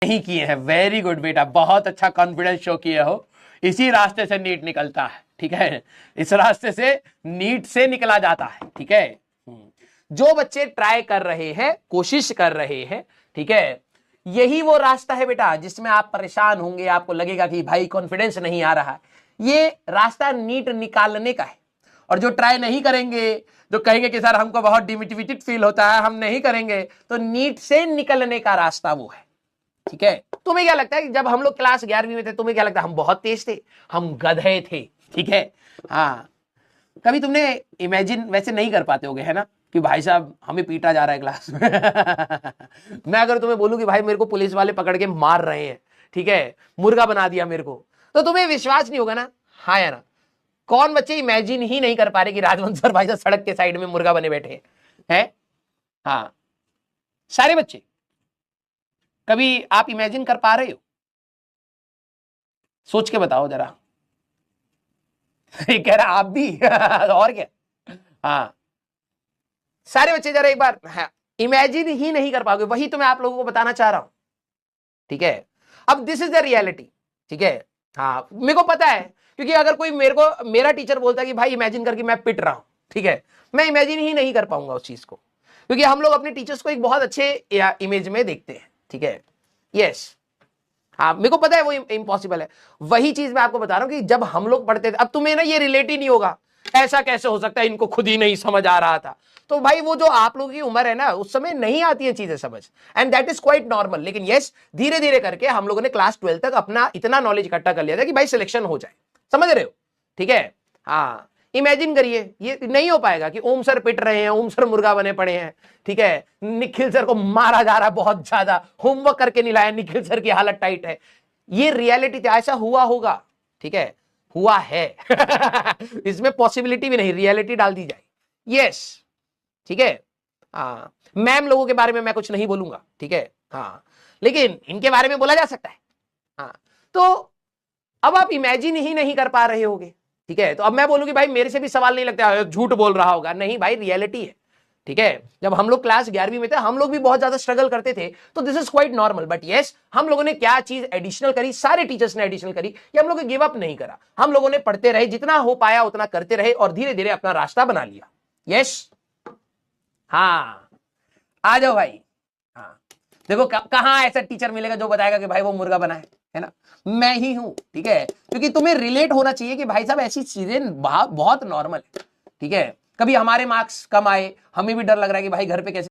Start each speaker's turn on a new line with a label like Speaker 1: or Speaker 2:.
Speaker 1: नहीं किए हैं। वेरी गुड बेटा, बहुत अच्छा कॉन्फिडेंस शो किए हो। इसी रास्ते से नीट निकलता है, ठीक है, इस रास्ते से नीट से निकला जाता है, ठीक है। जो बच्चे ट्राई कर रहे हैं, कोशिश कर रहे हैं, ठीक है, यही वो रास्ता है बेटा जिसमें आप परेशान होंगे, आपको लगेगा कि भाई कॉन्फिडेंस नहीं आ रहा है। ये रास्ता नीट निकालने का है। और जो ट्राई नहीं करेंगे, जो कहेंगे कि सर हमको बहुत डिमोटिवेटेड फील होता है, हम नहीं करेंगे, तो नीट से निकलने का रास्ता वो है, ठीक है। तुम्हें क्या लगता है कि जब हम लोग क्लास 11वीं में थे, तुम्हें क्या लगता है हम बहुत तेज थे, हम गधे थे, ठीक है। हाँ, कभी तुमने इमेजिन वैसे नहीं कर पाते होगे, है ना, कि भाई साहब हमें पीटा जा रहा है क्लास में। मैं अगर तुम्हें बोलूं कि भाई मेरे को पुलिस वाले पकड़ के मार रहे हैं, ठीक है, मुर्गा बना दिया मेरे को, तो तुम्हें विश्वास नहीं होगा ना। हाँ या ना? कौन बच्चे इमेजिन ही नहीं कर पा रहे कि राजवंश सर भाई साहब सड़क के साइड में मुर्गा बने बैठे हैं? हाँ, सारे बच्चे। कभी आप इमेजिन कर पा रहे हो? सोच के बताओ जरा। कह रहा आप भी। और क्या। हाँ, सारे बच्चे जरा एक बार इमेजिन ही नहीं कर पाओगे, वही तो मैं आप लोगों को बताना चाह रहा हूं, ठीक है। अब दिस इज द रियलिटी, ठीक है। हाँ, मेरे को पता है, क्योंकि अगर कोई मेरा टीचर बोलता है कि भाई इमेजिन करके मैं पिट रहा हूं, ठीक है, मैं इमेजिन ही नहीं कर पाऊंगा उस चीज को, क्योंकि हम लोग अपने टीचर्स को एक बहुत अच्छे इमेज में देखते हैं, ठीक है। यस, हाँ, मेरे को पता है वो इम्पॉसिबल है। वही चीज मैं आपको बता रहा हूं कि जब हम लोग पढ़ते थे, अब तुम्हें ना ये रिलेट ही नहीं होगा, ऐसा कैसे हो सकता है, इनको खुद ही नहीं समझ आ रहा था। तो भाई वो जो आप लोगों की उम्र है ना, उस समय नहीं आती है चीजें समझ, and that is quite normal. लेकिन यस, धीरे धीरे करके हम लोगों ने क्लास 12 तक अपना इतना नॉलेज इकट्ठा कर लिया था कि भाई सिलेक्शन हो जाए, समझ रहे हो, ठीक है। हाँ, इमेजिन करिए, ये नहीं हो पाएगा कि ओम सर पिट रहे हैं, ओम सर मुर्गा बने पड़े हैं, ठीक है, निखिल सर को मारा जा रहा है बहुत ज्यादा, होमवर्क करके नहीं लाया, निखिल सर की हालत टाइट है। ये रियलिटी थी, ऐसा हुआ होगा, ठीक है, हुआ है। इसमें पॉसिबिलिटी भी नहीं, रियलिटी डाल दी जाए। यस, ठीक है। हाँ, मैम लोगों के बारे में मैं कुछ नहीं बोलूंगा, ठीक है। हाँ, लेकिन इनके बारे में बोला जा सकता है। हाँ, तो अब आप इमेजिन ही नहीं कर पा रहे होगे, ठीक है। तो अब मैं बोलूं कि भाई मेरे से भी सवाल नहीं लगता, झूठ बोल रहा होगा, नहीं भाई, रियलिटी है, ठीक है। जब हम लोग क्लास 11वीं में थे, हम लोग भी बहुत ज्यादा स्ट्रगल करते थे, तो this is quite normal. But yes, हम लोगों ने क्या चीज एडिशनल करी, सारे टीचर्स ने एडिशनल करी, कि हम लोग गिव अप नहीं करा, हम लोगों ने पढ़ते रहे, जितना हो पाया उतना करते रहे, और धीरे धीरे अपना रास्ता बना लिया। यस, हाँ, आ जाओ भाई। हाँ, देखो कहां ऐसा टीचर मिलेगा जो बताएगा कि भाई वो मुर्गा बना है ना, मैं ही हूं, ठीक है। क्योंकि तुम्हें रिलेट होना चाहिए कि भाई साहब ऐसी चीजें बहुत नॉर्मल है, ठीक है। कभी हमारे मार्क्स कम आए, हमें भी डर लग रहा है कि भाई घर पे कैसे